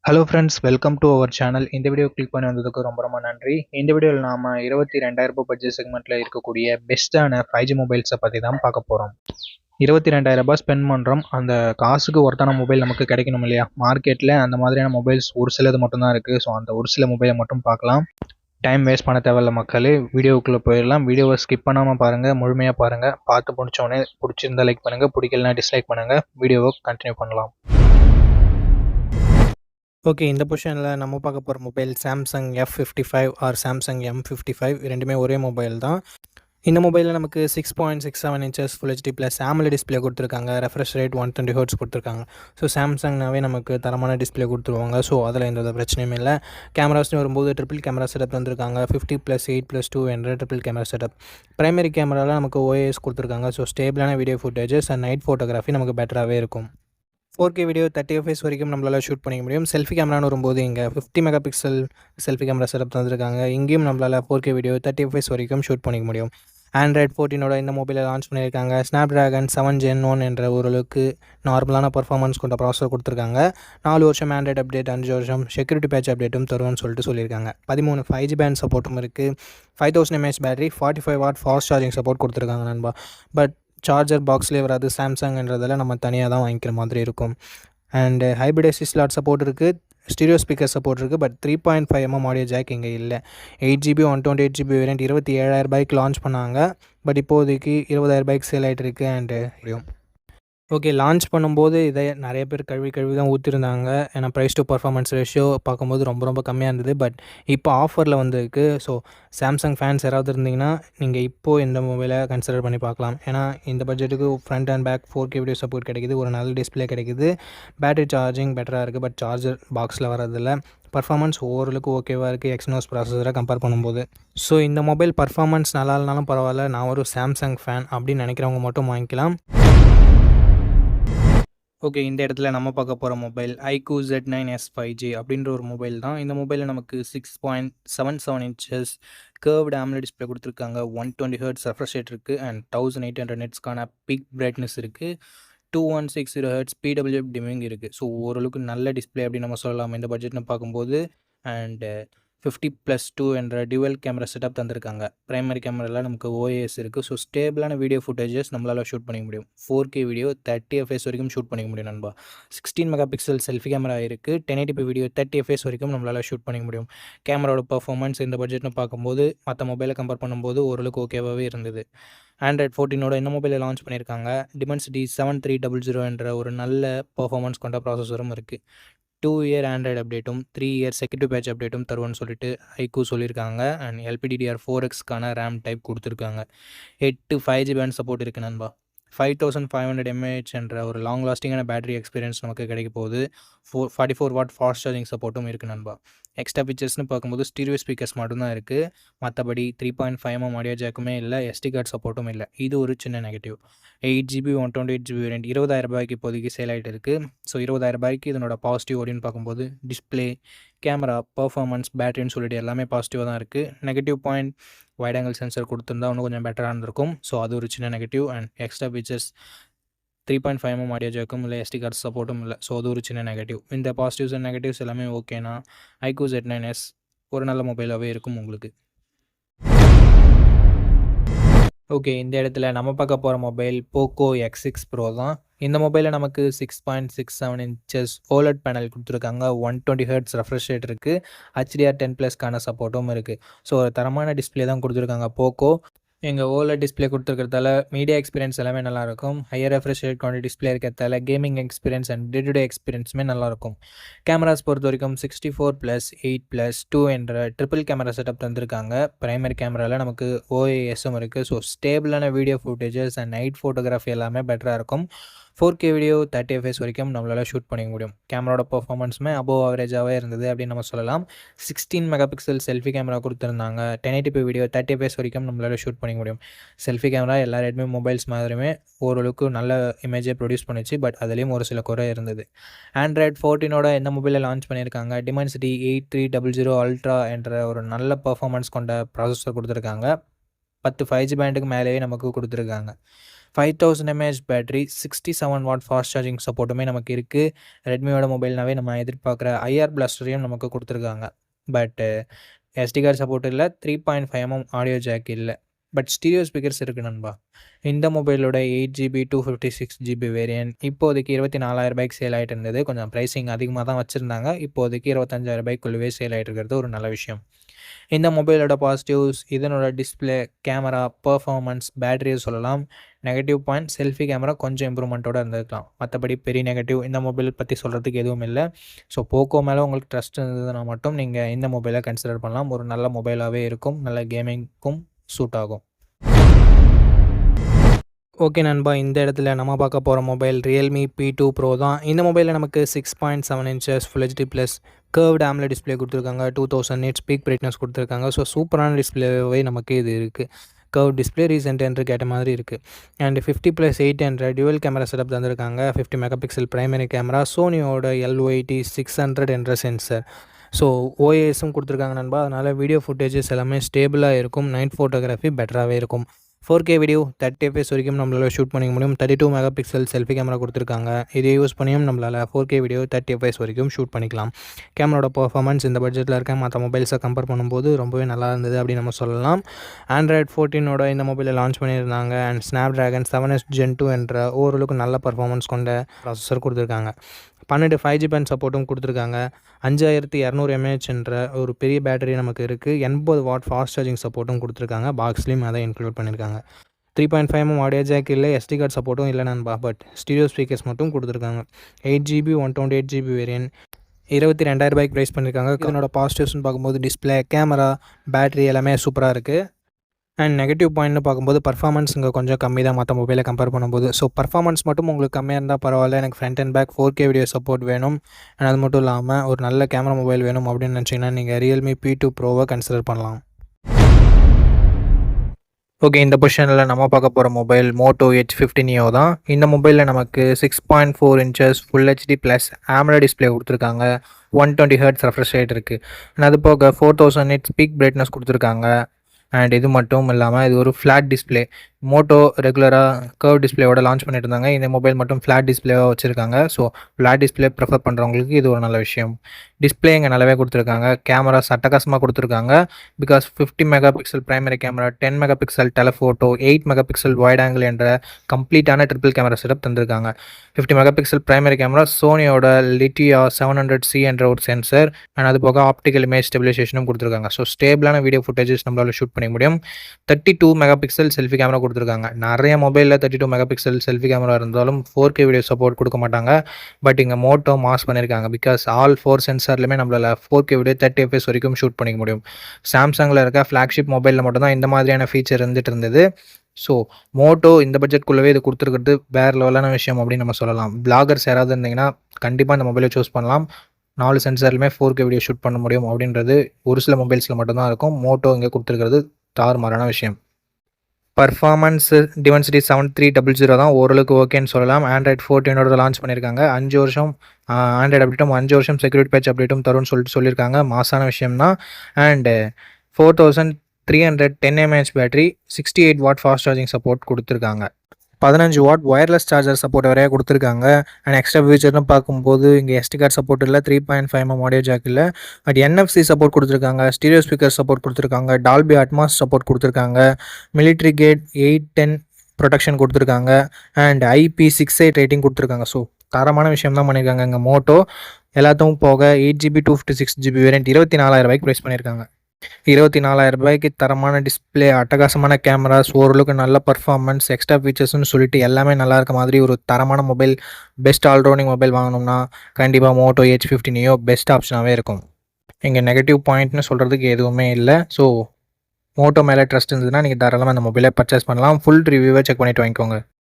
Hello friends, welcome to our channel. இந்த video click பண்ணி வந்ததுக்கு ரொம்ப நன்றி. இந்த வீடியோவில் நாம் 22,000 பட்ஜெட் செக்மெண்ட்டில் இருக்கக்கூடிய பெஸ்ட்டான 5G மொபைல்ஸை பற்றி தான் பார்க்க போகிறோம். 22,000 ஸ்பெண்ட் பண்ணுறோம். அந்த காசுக்கு ஒருத்தான மொபைல் நமக்கு கிடைக்கணும் இல்லையா? மார்க்கெட்டில் அந்த மாதிரியான மொபைல்ஸ் ஒரு சிலது மட்டும்தான் இருக்குது. ஸோ அந்த ஒரு சில மொபைலை மட்டும் பார்க்கலாம். டைம் வேஸ்ட் பண்ண தேவையில்ல மக்களே. வீடியோக்குள்ளே போயிடலாம். வீடியோவை ஸ்கிப் பண்ணாமல் பாருங்கள், முழுமையாக பாருங்கள். பார்த்து முடிச்சோடனே பிடிச்சிருந்தா லைக் பண்ணுங்கள், பிடிக்கலனா டிஸ்லைக் பண்ணுங்கள். வீடியோவை கண்டினியூ பண்ணலாம். ஓகே, இந்த பொசிஷனில் நம்ம பார்க்க போகிற mobile Samsung F55 R Samsung M55 ரெண்டுமே ஒரே மொபைல் தான். இந்த மொபைலில் நமக்கு 6.67 inches full HD plus AMOLED display கொடுத்துருக்காங்க. ரெஃப்ரெஷ் ரேட் 120 ஹெர்ட்ஸ் கொடுத்துருக்காங்க. ஸோ சாம்சங்னாவே நமக்கு தரமான டிஸ்பிளே கொடுத்துருவாங்க. ஸோ அதில் எந்த பிரச்சனையும் இல்லை. கேமராஸ்னு வரும்போது ட்ரிபிள் கேமரா செட்டப் தந்திருக்காங்க. 50+8+2 என்ற ட்ரிபிள் கேமரா செட்டப். பிரைமரி கேமராவில் நமக்கு OIS கொடுத்துருக்காங்க. ஸோ ஸ்டேபிளான video footages and night photography நமக்கு பெட்டராகவே இருக்கும். 4K வீடியோ 30 fps வரைக்கும் நம்மளால் ஷூட் பண்ணிக்க முடியும். செல்ஃபி கேமரான்னு வரும்போது இங்கே 50 mega pixel selfie camera setup தந்திருக்காங்க. இங்கேயும் நம்மளால் 4K வீடியோ 30 fps வரைக்கும் ஷூட் பண்ணிக்க முடியும். Android 14 இந்த மொபைலை லான்ச் பண்ணியிருக்காங்க. Snapdragon 7 Gen 1 என்ற ஓரளவுக்கு நார்மலான பர்ஃபார்மன்ஸ் கொண்ட ப்ராசஸர் கொடுத்துருக்காங்க. 4 வருஷம் ஆண்ட்ராய்டு அப்டேட், 5 வருஷம் செக்யூரிட்டி பேட்ச் அப்டேட்டும் தருவோம்னு சொல்லியிருக்காங்க. 13 5G பேண்ட் சப்போர்ட்டும் இருக்குது. 5000 mAh battery, 45 what fast charging support கொடுத்துருக்காங்க நண்பா. பட் சார்ஜர் பாக்ஸ்லேயே வராது. சாம்சங்ன்றதில் நம்ம தனியாக தான் வாங்கிக்கிற மாதிரி இருக்கும். And hybrid ST slot support இருக்குது. ஸ்டீரியோ ஸ்பீக்கர் சப்போர்ட் இருக்குது. பட் 3.5mm ஆடியோ ஜாக் இங்கே இல்லை. 8GB 128GB வேரியண்ட் 27,000 லான்ச் பண்ணாங்க. பட் இப்போதைக்கு 20,000 சேல் ஆகிட்டு இருக்குது. அண்டு முடியும். ஓகே, லான்ச் பண்ணும்போது இதை நிறைய பேர் கழுவி தான் ஊற்றிருந்தாங்க. ஏன்னா ப்ரைஸ் டு பர்ஃபார்மன்ஸ் ரேஷியோ பார்க்கும்போது ரொம்ப கம்மியாக இருந்தது. பட் இப்போ ஆஃபரில் வந்திருக்கு. ஸோ சாம்சங் ஃபேன்ஸ் யாராவது இருந்தீங்கன்னா நீங்கள் இப்போது இந்த மொபைலை கன்சிடர் பண்ணி பார்க்கலாம். ஏன்னா இந்த பட்ஜெட்டுக்கு front and back 4K video support கிடைக்குது. ஒரு நல்ல டிஸ்பிளே கிடைக்குது. பேட்டரி சார்ஜிங் பெட்டராக இருக்குது. பட் சார்ஜர் பாக்ஸில் வரதில்லை. பர்ஃபார்மன்ஸ் ஓரளவுக்கு ஓகேவாக இருக்குது எக்ஸ்னோஸ் ப்ராசஸரை கம்பேர் பண்ணும்போது. ஸோ இந்த மொபைல் பர்ஃபார்மன்ஸ் நல்லா இல்லைனாலும் பரவாயில்ல, நான் ஒரு சாம்சங் ஃபேன் அப்படின்னு நினைக்கிறவங்க மட்டும் வாங்கிக்கலாம். ஓகே, இந்த இடத்துல நம்ம பார்க்க போகிற மொபைல் iQOO Z9s 5G அப்படின்ற ஒரு மொபைல் தான். இந்த மொபைலில் நமக்கு 6.77 இன்ச்சஸ் கர்வ்டு AMOLED டிஸ்பிளே கொடுத்துருக்காங்க. 120 ஹெர்ட்ஸ் ரெஃப்ரெஷ் ரேட் இருக்குது. அண்ட் 1800 nitsக்கான பிக் பிரைட்னஸ் இருக்குது. 2160 ஹெர்ட்ஸ் PWM டிமிங் இருக்குது. ஸோ ஓரளவுக்கு நல்ல டிஸ்பிளே அப்படின்னு நம்ம சொல்லலாம் இந்த பட்ஜெட்னு பார்க்கும்போது. அண்டு 50+2 என்ற டியூவல் கேமரா செட்டப் தந்திருக்காங்க. பிரைமரி கேமராவில் நமக்கு OIS இருக்குது. ஸோ ஸ்டேபிளான வீடியோ ஃபுட்டேஜஸ் நம்மளால் ஷூட் பண்ணிக்க முடியும். 4K வீடியோ 30 fps வரைக்கும் ஷூட் பண்ணிக்க முடியும் நண்பா. 16 மெகா பிக்சல் செல்ஃபி கேமரா இருக்குது. 1080p வீடியோ 30 fps வரைக்கும் நம்மளால் ஷூட் பண்ணிக்க முடியும். கேமராவோட பர்ஃபார்மன்ஸ் இந்த பட்ஜெட்னு பார்க்கும்போது மற்ற மொபைலை கம்பேர் பண்ணும்போது ஓரளவுக்கு ஓகேவாகவே இருந்தது. Android 14 இந்த மொபைலை லான்ச் பண்ணியிருக்காங்க. Dimensity 7300 என்ற ஒரு நல்ல பர்ஃபார்மன்ஸ் கொண்ட ப்ராசஸரும் இருக்குது. 2 இயர் ஆண்ட்ராய்டு அப்டேட்டும் 3 இயர் செக்யூரிட்டி பேட்ச் அப்டேட்டும் தருவோன்னு சொல்லிட்டு iQOO சொல்லியிருக்காங்க. அண்ட் LPDDR4Xக்கான ரேம் டைப் கொடுத்துருக்காங்க. 8 5G பேண்ட் சப்போர்ட் இருக்குது நண்பா. 5500 mAh என்ற ஒரு லாங் லாஸ்டிங்கான பேட்டரி எக்ஸ்பீரியன்ஸ் நமக்கு கிடைக்க போகுது. 44 வாட் ஃபாஸ்ட் சார்ஜிங் சப்போர்ட்டும் இருக்குது நண்பா. எக்ஸ்ட்ரா ஃபீச்சர்ஸ்னு பார்க்கும்போது ஸ்டீரியோ ஸ்பீக்கர்ஸ் மட்டும்தான் இருக்குது. மற்றபடி 3.5mm ஆடியோ ஜாக்குமே இல்லை. SD கார்டு சப்போர்ட்டும் இல்லை. இது ஒரு சின்ன நெகட்டிவ். 8GB 128GB வேரியண்ட் 20,000 இப்போதைக்கு சேல் ஆகிட்டு இருக்குது. ஸோ 20,000 இதனோட பாசிட்டிவ் அப்படின்னு பார்க்கும்போது டிஸ்பிளே, கேமரா, பர்ஃபார்மன்ஸ், பேட்டரின்னு சொல்லிட்டு எல்லாமே பாசிட்டிவாக தான் இருக்குது. Negative point wide angle sensor கொடுத்துருந்தா இன்னும் கொஞ்சம் பெட்டராக இருந்திருக்கும். ஸோ அது ஒரு சின்ன negative. And extra features 3.5mm audio ஜாக்கும் இல்லை. SD கார்டு சப்போர்ட்டும் இல்லை. ஸோ அது ஒரு சின்ன நெகட்டிவ். இந்த பாசிட்டிவ்ஸ் அண்ட் நெகட்டிவ்ஸ் எல்லாமே ஓகேனா iQOO Z9s ஒரு நல்ல மொபைலாகவே இருக்கும் உங்களுக்கு. ஓகே, இந்த இடத்துல நம்ம பார்க்க போகிற மொபைல் POCO X6 Pro தான். இந்த மொபைலில் நமக்கு 6.67 இன்ச்சஸ் OLED பேனல் கொடுத்துருக்காங்க. 120 ஹெர்ட்ஸ் ரெஃப்ரெஷ் ரேட் இருக்குது. HDR10+க்கான சப்போர்ட்டும் இருக்குது. ஸோ ஒரு தரமான டிஸ்பிளே தான் கொடுத்துருக்காங்க POCO. எங்கள் OLED டிஸ்பிளே கொடுத்துருக்கிறதால மீடியா எக்ஸ்பீரியன்ஸ் எல்லாமே நல்லாயிருக்கும். ஹையர் ரெஃப்ரெஷ் ரேட் கொண்ட டிஸ்பிளே இருக்கிறதால gaming experience and day to day எக்ஸ்பீரியன்ஸுமே நல்லாயிருக்கும். கேமராஸ் பொறுத்த வரைக்கும் 64+8+2 என்ற ட்ரிபிள் கேமரா செட்டப் தந்திருக்காங்க. பிரைமரி கேமராவில் நமக்கு OISம் இருக்குது. ஸோ ஸ்டேபிளான video footages and night photography எல்லாமே பெட்டராக இருக்கும். 4K வீடியோ 30 fps வரைக்கும் நம்மளால் ஷூட் பண்ணிக்க முடியும். கேமராவோட பர்ஃபார்மன்ஸுமே அபோவ் ஆவரேஜாகவே இருந்தது அப்படின்னு நம்ம சொல்லலாம். 16 மெகா பிக்சல் செல்ஃபி கேமரா கொடுத்துருந்தாங்க. 1080p வீடியோ 30 fps வரைக்கும் நம்மளால் ஷூட் பண்ணிக்க முடியும். செல்ஃபி கேமரா எல்லா ரெட்மி மொபைல்ஸ் மாதிரியுமே ஓரளவுக்கு நல்ல இமேஜை ப்ரொடியூஸ் பண்ணிச்சு. பட் அதுலேயும் ஒரு சில குறை இருந்தது. Android 14 இந்த மொபைலை லான்ச் பண்ணியிருக்காங்க. Dimensity 8300 Ultra என்ற ஒரு நல்ல பர்ஃபார்மன்ஸ் கொண்ட ப்ராசஸர் கொடுத்துருக்காங்க. 10 5G பேண்டுக்கு மேலேயே நமக்கு கொடுத்துருக்காங்க. 5000 mAh battery, 67 watt fast charging சப்போர்ட்டுமே நமக்கு இருக்குது. ரெட்மியோட மொபைல்னாவே நம்ம எதிர்பார்க்குற ஐஆர் பிளாஸ்டரையும் நமக்கு கொடுத்துருக்காங்க. பட் SD கார்டு சப்போர்ட் இல்லை, 3.5mm ஆடியோ ஜாக் இல்லை. பட் ஸ்டீரியோ ஸ்பீக்கர்ஸ் இருக்குது நண்பா. இந்த மொபைலோட 8GB 256GB வேரியன்ட் இப்போதைக்கு 24,000 சேல் ஆகிட்டு இருந்தது. கொஞ்சம் ப்ரைஸிங் அதிகமாக தான் வச்சுருந்தாங்க. இப்போதைக்கு 25,000 சேல் ஆகிட்டு இருக்கிறது ஒரு நல்ல விஷயம். இந்த மொபைலோட பாசிட்டிவ்ஸ் இதனோட டிஸ்பிளே, கேமரா, பர்ஃபார்மன்ஸ், பேட்டரியை சொல்லலாம். நெகட்டிவ் பாயிண்ட் செல்ஃபி கேமரா கொஞ்சம் இம்ப்ரூவ்மெண்ட்டோடு இருந்திருக்கலாம். மற்றபடி பெரிய நெகட்டிவ் இந்த மொபைல் பற்றி சொல்கிறதுக்கு எதுவும் இல்லை. ஸோ போக்கோ மேலே உங்களுக்கு ட்ரஸ்ட் இருந்ததுன்னா மட்டும் நீங்கள் இந்த மொபைலை கன்சிடர் பண்ணலாம். ஒரு நல்ல மொபைலாகவே இருக்கும், நல்ல கேமிங்க்கும் சூட் ஆகும். ஓகே நண்பா, இந்த இடத்துல நம்ம பார்க்க போகிற மொபைல் ரியல்மி P2 Pro தான். இந்த மொபைலில் நமக்கு 6.7 inches Full HD plus curved AMOLED display கொடுத்துருக்காங்க. 2000 nits பீக் பிரைட்னஸ் கொடுத்துருக்காங்க. ஸோ சூப்பரான டிஸ்பிளேவே நமக்கு இது இருக்குது. கர்வ் டிஸ்பிளே ரீசெண்ட் என்று கேட்ட மாதிரி இருக்குது. அண்ட் 50+800 டுவல் கேமரா செட்டப் தந்திருக்காங்க. 50 மெகாபிக்சல் பிரைமரி கேமரா, சோனியோட LYT600 என்ற சென்சர். ஸோ OISம் கொடுத்துருக்காங்க நண்பா. அதனால் வீடியோ ஃபுட்டேஜஸ் எல்லாமே ஸ்டேபிளாக இருக்கும். நைட் ஃபோட்டோகிராஃபி பெட்டராகவே இருக்கும். 4K வீடியோ 30 fps வரைக்கும் நம்மளால் ஷூட் பண்ணிக்க முடியும். 32 மெகாபிக்சல் செல்ஃபி கேமரா கொடுத்துருக்காங்க. இதை யூஸ் பண்ணியும் நம்மளால் 4K வீடியோ 30 fps வரைக்கும் ஷூட் பண்ணிக்கலாம். கேமராவோட பர்ஃபார்மன்ஸ் இந்த பட்ஜெட்டில் இருக்க மற்ற மொபைல்ஸை கம்பேர் பண்ணும்போது ரொம்பவே நல்லா இருந்தது அப்படின்னு நம்ம சொல்லலாம். Android 14ஓட இந்த மொபைலை லான்ச் பண்ணியிருந்தாங்க. அண்ட் Snapdragon 7S Gen 2 என்ற ஓரளவுக்கு நல்ல பர்ஃபார்மன்ஸ் கொண்ட ப்ராசஸர் கொடுத்துருக்காங்க. 12 5G பேண்ட் சப்போர்ட்டும் கொடுத்துருக்காங்க. 5200 mAh என்ற ஒரு பெரிய பேட்டரி நமக்கு இருக்குது. 80 வாட் ஃபாஸ்ட் சார்ஜிங் சப்போர்ட்டும் கொடுத்துருக்காங்க. பாக்ஸ்லேயும் அதை இன்க்ளூட் பண்ணியிருக்காங்க. 3.5mm ஆடியோ ஜாக் இல்லை, SD கார்டு சப்போர்ட்டும் இல்லை நண்பா. பட் ஸ்டீரியோ ஸ்பீக்கர்ஸ் மட்டும் கொடுத்துருக்காங்க. 8GB 128GB வேரியன்ட் 22,000 ப்ரைஸ் பண்ணியிருக்காங்க. இதனோட பாசிட்டிவ்ஸ்னு பார்க்கும்போது டிஸ்பிளே, கேமரா, பேட்டரி எல்லாமே சூப்பராக இருக்குது. அண்ட் நெகட்டிவ் பாயிண்ட்னு பார்க்கும்போது பர்ஃபார்மன்ஸ் இங்கே கொஞ்சம் கம்மி தான் மற்ற மொபைலை கம்பேர் பண்ணும்போது. ஸோ பர்ஃபார்மன்ஸ் மட்டும் உங்களுக்கு கம்மியாக இருந்தால் பரவாயில்ல, எனக்கு front and back 4K video support வேணும், அண்ட் அது மட்டும் இல்லாமல் ஒரு நல்ல கேமரா மொபைல் வேணும் அப்படின்னு நினச்சிங்கன்னா நீங்கள் ரியல்மி P2 Proவை கன்சிடர் பண்ணலாம். ஓகே, இந்த பொசிஷனில் நம்ம பார்க்க போகிற மொபைல் Moto H50 Neo தான். இந்த மொபைலில் நமக்கு 6.4 inches Full HD plus AMOLED display கொடுத்துருக்காங்க. 120 Hz ரெஃப்ரெஷ் ரேட் இருக்குது. அண்ட் அது போக 4000 nits பீக் பிரைட்னஸ் கொடுத்துருக்காங்க. அண்ட் இது மட்டும் இல்லாமல் இது ஒரு ஃப்ளாட் டிஸ்பிளே. மோட்டோ ரெகுலராக கர்வ் டிஸ்பிளேயோட லான்ச் பண்ணிட்டு இருந்தாங்க. இந்த மொபைல் மட்டும் ஃப்ளாட் டிஸ்பிளேவாக வச்சுருக்காங்க. ஸோ ஃப்ளாட் டிஸ்பிளே ப்ரிஃபர் பண்ணுறவங்களுக்கு இது ஒரு நல்ல விஷயம். டிஸ்பிளே இங்கே நல்லாவே கொடுத்துருக்காங்க. கேமரா சட்டகாசமாக கொடுத்துருக்காங்க. Because 50 megapixel primary camera, 10 megapixel telephoto, 8 megapixel wide angle என்ற கம்ப்ளீட்டான ட்ரிபிள் கேமரா செட்டப் தந்திருக்காங்க. 50 மெகாபிக்சல் பிரைமரி கேமரா, சோனியோட லிட்டியா 700C என்ற ஒரு சென்சர், அண்ட் அது போக ஆப்டிக்கல் இமேஜ் ஸ்டெபிலைசேஷனும் கொடுத்துருக்காங்க. ஸோ ஸ்டேபிளான வீடியோ ஃபுட்டேஜஸ் நம்மளால் ஷூட் பண்ண முடியும். 32 மெகாபிக்சல் செல்ஃபி கேமரா கொடுத்துருக்காங்க. நிறைய மொபைலில் 32 மெகாபிக்சல் செல்ஃபி கேமரா இருந்தாலும் 4K வீடியோ சப்போர்ட் கொடுக்க மாட்டாங்க. பட் இங்கே மோட்டோ மாஸ் பண்ணியிருக்காங்க. பிகாஸ் ஆல் 4 சென்சார்லையுமே நம்மளால் 4K வீடியோ 30 fps வரைக்கும் ஷூட் பண்ணிக்க முடியும். சாம்சங்கில் இருக்க ஃப்ளாக்ஷிப் மொபைலில் மட்டும்தான் இந்த மாதிரியான ஃபீச்சர் இருந்துட்டு இருந்தது. ஸோ மோட்டோ இந்த பட்ஜெட்குள்ளவே இது கொடுத்துருக்கிறது வேறு லெவலான விஷயம் அப்படின்னு நம்ம சொல்லலாம். பிளாகர்ஸ் யாராவது இருந்தீங்கன்னா கண்டிப்பாக இந்த மொபைலை சூஸ் பண்ணலாம். 4 சென்சார்லையுமே 4K வீடியோ ஷூட் பண்ண முடியும் அப்படின்றது ஒரு சில மொபைல்ஸில் மட்டும்தான் இருக்கும். மோட்டோ இங்கே கொடுத்துருக்கிறது தாறுமாறான விஷயம். பர்ஃபார்மன்ஸ் டிமென்சிட்டி 7300 தான் ஓரளவுக்கு ஓகேன்னு சொல்லலாம். Android 14ஓட லான்ச் பண்ணியிருக்காங்க. 5 வருஷம் ஆண்ட்ராய்டு அப்டேட்டும் 5 வருஷம் செக்யூரிட்டி பேட்ச் அப்டேட்டும் தரும்னு சொல்லியிருக்காங்க. மாசான விஷயம் தான். And 4310 mAh battery, 68 what fast charging support கொடுத்துருக்காங்க. 15 வாட் ஒயர்லெஸ் சார்ஜர் சப்போர்ட் வரையா கொடுத்துருக்காங்க. அண்ட் எக்ஸ்ட்ரா ஃபீச்சர்னு பார்க்கும்போது இங்கே SD கார்டு சப்போர்ட் இல்லை, 3.5mm ஆடியோ ஜாக் இல்லை, பட் NFC சப்போர்ட் கொடுத்துருக்காங்க. ஸ்டீரியோ ஸ்பீக்கர் சப்போர்ட் கொடுத்துருக்காங்க. டால்பி அட்மாஸ் சப்போர்ட் கொடுத்துருக்காங்க. மிலிட்ரி கேட் 810 ப்ரொடெக்ஷன் கொடுத்துருக்காங்க. அண்ட் IP68 ரேட்டிங் கொடுத்துருக்காங்க. ஸோ தரமான விஷயம் தான் பண்ணியிருக்காங்க இங்கே மோட்டோ. எல்லாத்தையும் போக 8GB 256GB வேரியன்ட் 24,000 ப்ரைஸ் பண்ணியிருக்காங்க. 24,000 தரமான டிஸ்பிளே, அட்டகாசமான கேமராஸ், ஓரளவுக்கு நல்ல பர்ஃபார்மன்ஸ், எக்ஸ்ட்ரா ஃபீச்சர்ஸ்னு சொல்லிட்டு எல்லாமே நல்லா இருக்க மாதிரி ஒரு தரமான மொபைல், பெஸ்ட் ஆல்ரவுண்டிங் மொபைல் வாங்கணும்னா கண்டிப்பாக மோட்டோ H50 Neo பெஸ்ட் ஆப்ஷனாகவே இருக்கும். இங்கே நெகட்டிவ் பாயிண்ட்னு சொல்கிறதுக்கு எதுவுமே இல்லை. ஸோ மோட்டோ மேலே ட்ரஸ்ட் இருந்ததுன்னா நீங்கள் தாராளமாக அந்த மொபைலை பர்ச்சேஸ் பண்ணலாம். ஃபுல் ரிவ்யூவை செக் பண்ணிவிட்டு வாங்கிக்கோங்க.